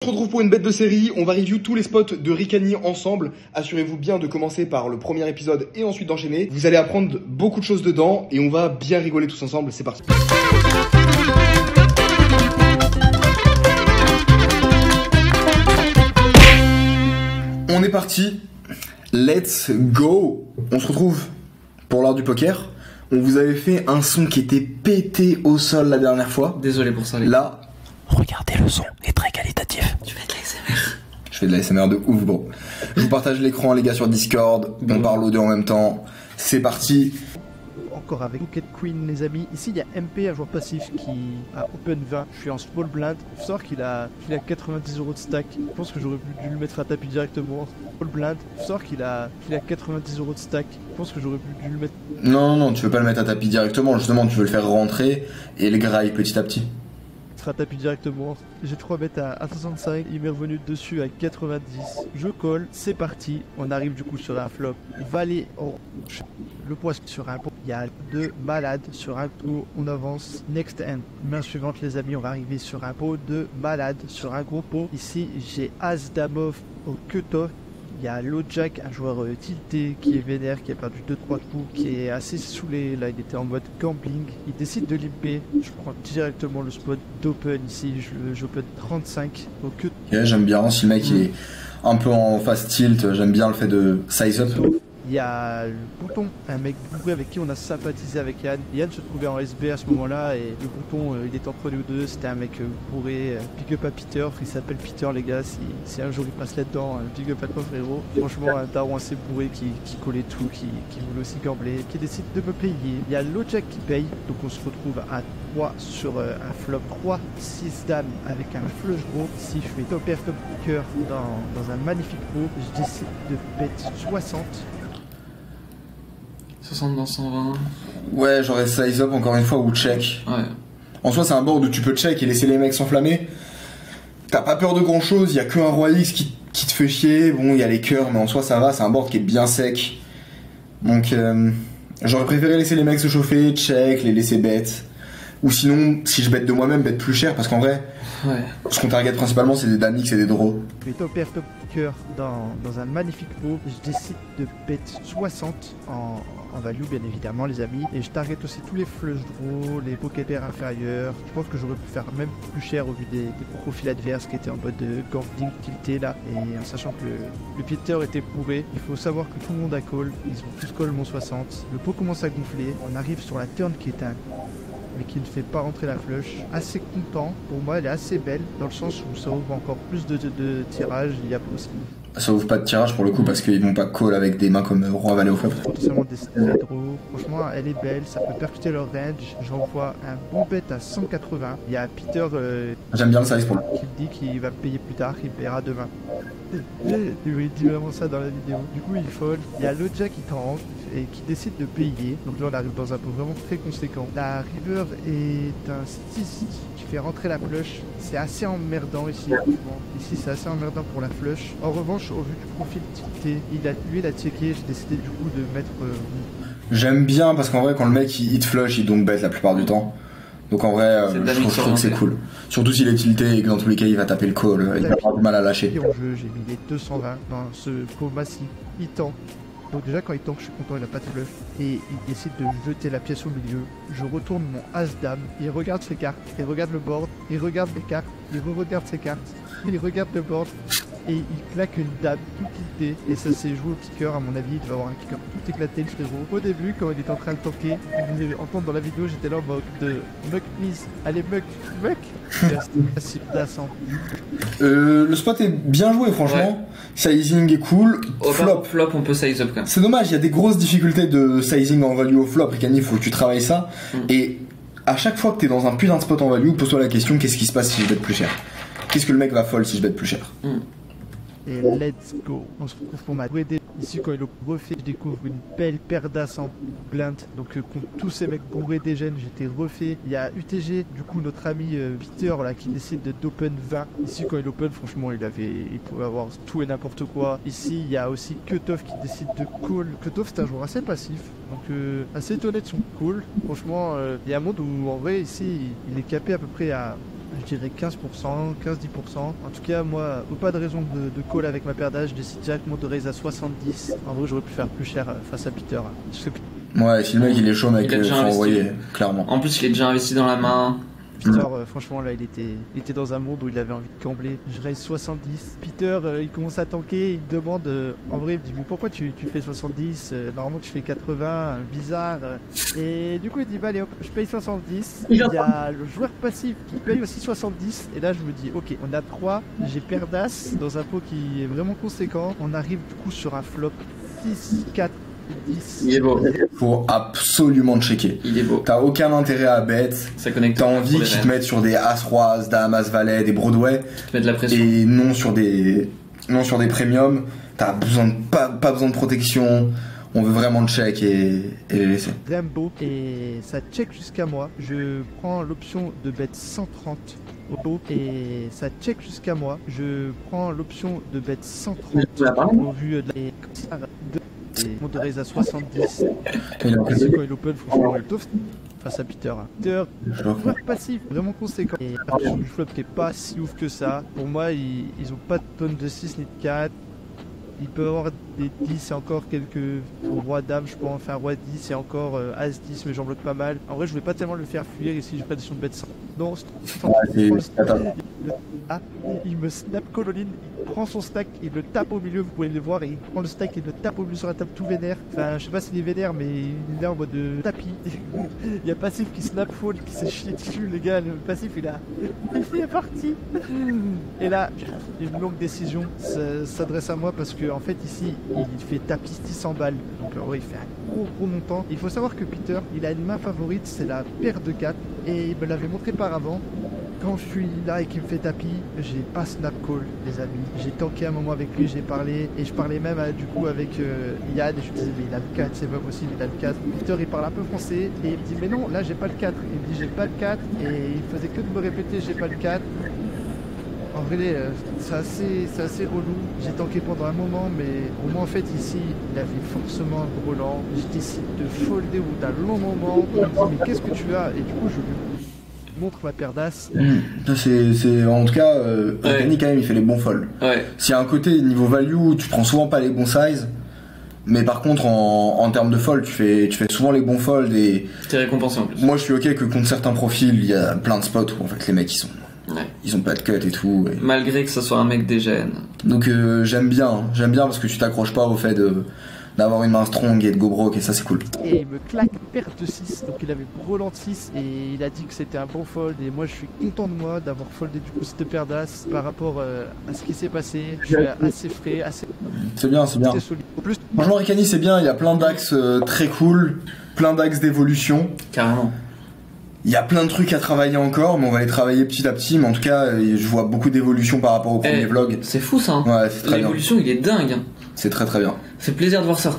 On se retrouve pour une bête de série, on va review tous les spots de Ricani ensemble. Assurez-vous bien de commencer par le premier épisode et ensuite d'enchaîner. Vous allez apprendre beaucoup de choses dedans et on va bien rigoler tous ensemble, c'est parti. On est parti, let's go. On se retrouve pour l'heure du poker. On vous avait fait un son qui était pété au sol la dernière fois. Désolé pour ça les Là, regardez, le son est très qualitatif. Tu fais de l'ASMR. je fais de la SMR de ouf, bro. Je vous partage l'écran, les gars, sur Discord. On parle aux deux en même temps. C'est parti. Encore avec Pocket Queen, les amis. Ici, il y a MP, un joueur passif qui a Open 20. Je suis en small blind. Il faut savoir qu'il a 90 € de stack. Je pense que j'aurais dû le mettre à tapis directement. Small blind. Il faut savoir qu'il a 90 € de stack. Je pense que j'aurais dû le mettre. Non, tu veux pas le mettre à tapis directement. Justement, tu veux le faire rentrer et le graille petit à petit. À tapis directement. J'ai 3 bêtes à 65, il m'est revenu dessus à 90. Je colle, c'est parti. On arrive du coup sur un flop. Valet orange. Le poisson sur un pot. Il y a 2 malades sur un pot. On avance. Next hand. Main suivante les amis, on va arriver sur un pot. 2 malades sur un gros pot. Ici j'ai As Dame off au cut-off. Il y a LoJack, un joueur tilté qui est vénère, qui a perdu 2-3 coups, qui est assez saoulé. Là, il était en mode gambling. Il décide de limper. Je prends directement le spot d'open ici. J'open 35 au cut. Yeah, j'aime bien si le mec il est un peu en fast tilt. J'aime bien le fait de size up. Il y a le Bouton, un mec bourré avec qui on a sympathisé avec Yann. Yann se trouvait en SB à ce moment-là et le Bouton, il était entre nous deux. C'était un mec bourré. Big up à Peter, il s'appelle Peter les gars. Si un jour il passe là-dedans, big up à toi frérot. Franchement, un daron assez bourré qui collait tout, qui voulait aussi gambler, qui décide de me payer. Il y a LoJack qui paye, donc on se retrouve à 3 sur un flop 3, 6 dames avec un flush gros. Si je fais top air top cœur dans un magnifique pot, je décide de bet 60. 60 dans 120. Ouais, j'aurais size up encore une fois ou check. Ouais. En soi, c'est un board où tu peux check et laisser les mecs s'enflammer. T'as pas peur de grand chose, il y a que un roi X qui te fait chier. Bon, il y a les cœurs, mais en soi, ça va, c'est un board qui est bien sec. Donc, j'aurais préféré laisser les mecs se chauffer, check, les laisser bet. Ou sinon, si je bête de moi-même, bête plus cher, parce qu'en vrai, ce qu'on target principalement, c'est des dames X et des draws. Je fais top air top cœur dans un magnifique pot. Je décide de bet 60 en value bien évidemment les amis, et je target aussi tous les flush draws, les pocket pairs inférieurs. Je pense que j'aurais pu faire même plus cher au vu des profils adverses qui étaient en mode de gambling tilté là, et en sachant que le Peter était bourré. Il faut savoir que tout le monde a call, ils ont tous call mon 60. Le pot commence à gonfler, on arrive sur la turn qui est un mais qui ne fait pas rentrer la flush. Assez content, pour moi elle est assez belle dans le sens où ça ouvre encore plus de tirages. Il y a aussi Ça ouvre pas de tirage pour le coup parce qu'ils vont pas call avec des mains comme Roi Valet au flop. potentiellement des draws. Franchement elle est belle, ça peut percuter leur range. J'envoie un bon bet à 180. Il y a Peter J'aime bien le size pour le qui me dit qu'il va payer plus tard, il paiera demain. Il dit vraiment ça dans la vidéo. Du coup il fold. Il y a LoJack qui tente et qui décide de payer. Donc là on arrive dans un pot vraiment très conséquent. La river est un 6 qui fait rentrer la flush. C'est assez emmerdant ici. Ici c'est assez emmerdant pour la flush. En revanche au vu du profil tilté, lui il a checké. J'ai décidé du coup de mettre J'aime bien parce qu'en vrai quand le mec il hit flush il donc bet la plupart du temps. Donc en vrai je trouve que c'est cool. Surtout s'il est tilté et que dans tous les cas il va taper le call, il va avoir du mal à lâcher. en jeu, j'ai mis les 220 dans ce pot massif. Il tente. Donc déjà quand il tank je suis content, il a pas de bluff. Et il décide de jeter la pièce au milieu. Je retourne mon As-Dame. Il regarde ses cartes, il regarde le board, il regarde les cartes, il re-regarde ses cartes, il regarde le board. Et il claque une dame tout tiltée. Et ça s'est joué au kicker à mon avis. Il devait avoir un kicker tout éclaté le frérot. Au début quand il était en train de tanker, vous allez entendre dans la vidéo, j'étais là en mode de muck please. Allez muck. C'est plaçant. Le spot est bien joué franchement. Sizing est cool. Flop on peut size up quand même. C'est dommage, il y a des grosses difficultés de sizing en value au flop. Ricani, il faut que tu travailles ça. Et à chaque fois que t'es dans un putain de spot en value, pose-toi la question, qu'est-ce qui se passe si je bête plus cher? Qu'est-ce que le mec va fold si je bête plus cher? Et let's go. On se retrouve pour ma BD. Ici quand il est refait, je découvre une belle paire d'as en blind. Donc contre tous ces mecs bourrés des gènes, j'étais refait. Il y a UTG, du coup notre ami Peter là qui décide d'open 20. Ici quand il open, franchement il pouvait avoir tout et n'importe quoi. Ici il y a aussi Cutoff qui décide de call. Cutoff c'est un joueur assez passif, donc assez étonné de son call. Franchement il y a un monde où en vrai ici il est capé à peu près à je dirais 15%, 15-10%. En tout cas, moi, pas de raison de call avec ma paire d'âge, je décide directement de raise à 70. En vrai, j'aurais pu faire plus cher face à Peter. Parce que Ouais, si le mec il est chaud, mec, Il a déjà faut investi. envoyer, clairement. En plus, il est déjà investi dans la main. Peter, franchement, là, il était dans un monde où il avait envie de combler. Je raise 70. Peter, il commence à tanker, il me demande, en vrai, il me dit, mais pourquoi tu fais 70 normalement, tu fais 80, bizarre. Et du coup, il dit, bah, allez, hop, je paye 70. Il y a le joueur passif qui paye aussi 70. Et là, je me dis, ok, on a 3. J'ai paire d'as dans un pot qui est vraiment conséquent. On arrive du coup sur un flop 6, 4, 10. Il est beau. Faut absolument checker. Il est beau. T'as aucun intérêt à bet. Ça connecte. T'as envie qu'ils te mettent sur des As-Roi, As-Dame, As-Valet, des Broadway. Te mettre de la pression. Et non sur des premiums. T'as pas besoin de protection. On veut vraiment le check et les laisser. Rambo et ça check jusqu'à moi. Je prends l'option de bet 130 au pot et ça check jusqu'à moi. Je prends l'option de bet 130 au vu de la mon de raise à 70. Et là, C'est quand il open, franchement, il touffe face à Peter. Peter, joueur passif, vraiment conséquent. Et attention du flop qui est pas si ouf que ça. Pour moi, ils ont pas de tonne de 6 ni de 4. Il peut avoir des 10 et encore quelques roi dame, je pense, enfin roi 10 et encore as 10, mais j'en bloque pas mal. En vrai, je voulais pas tellement le faire fuir ici, j'ai pas décision de bet 100. Non, il me snap call all-in, il prend son stack, il le tape au milieu, vous pouvez le voir, et il prend le stack et le tape au milieu sur la table tout vénère. Enfin, je sais pas s'il est vénère, mais il est là en mode tapis. Il y a passif qui snap fall, qui s'est chié dessus, les gars, le passif il est parti. Et là, une longue décision s'adresse à moi parce que en fait ici, il fait tapis 600 balles. Donc ouais, il fait un gros montant. Il faut savoir que Peter, il a une main favorite, c'est la paire de 4, et il me l'avait montré par avant. Quand je suis là et qu'il me fait tapis, j'ai pas snap call, les amis. J'ai tanké un moment avec lui, j'ai parlé, et je parlais même du coup avec Yann, et je me disais, mais il a le 4, c'est pas possible, il a le 4. Peter, il parle un peu français, et il me dit, mais non, là j'ai pas le 4. Il me dit, j'ai pas le 4, et il faisait que de me répéter, j'ai pas le 4. En vrai, c'est assez relou. J'ai tanké pendant un moment, mais au moins en fait ici, il avait forcément un gros lent. Je décide de folder au bout d'un long moment. Il me dit, mais qu'est-ce que tu as? Et du coup, je lui montre ma paire d'as. C'est en tout cas, Organi quand même, il fait les bons folds. Ouais. S'il y a un côté niveau value, tu prends souvent pas les bons sizes. Mais par contre, en termes de fold, tu fais souvent les bons folds. Et T'es récompensé en plus. moi, je suis ok que contre certains profils, il y a plein de spots où en fait les mecs ils ont pas de cut et tout. Et... Malgré que ce soit un mec des gènes. Donc j'aime bien parce que tu t'accroches pas au fait d'avoir une main strong et de go broke, et ça c'est cool. Et il me claque paire de 6, donc il avait relance 6 et il a dit que c'était un bon fold, et moi je suis content de moi d'avoir foldé du coup cette paire d'as par rapport à ce qui s'est passé. Je suis assez frais, assez C'est bien. solide. En plus, Franchement, Ricani c'est bien, il y a plein d'axes très cool, plein d'axes d'évolution. Carrément. Il y a plein de trucs à travailler encore, mais on va les travailler petit à petit. Mais en tout cas, je vois beaucoup d'évolution par rapport au premier vlog. C'est fou ça. Hein. Ouais, c'est très bien. L'évolution, il est dingue. Hein. C'est très très bien. C'est plaisir de voir ça.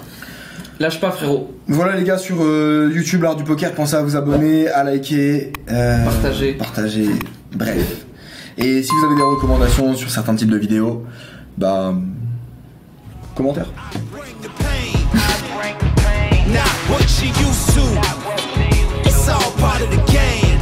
Lâche pas, frérot. Voilà les gars, sur YouTube, l'art du poker, pensez à vous abonner, à liker, partager, bref. Et si vous avez des recommandations sur certains types de vidéos, bah... commentaires. Not what you used to. It's all part of the game.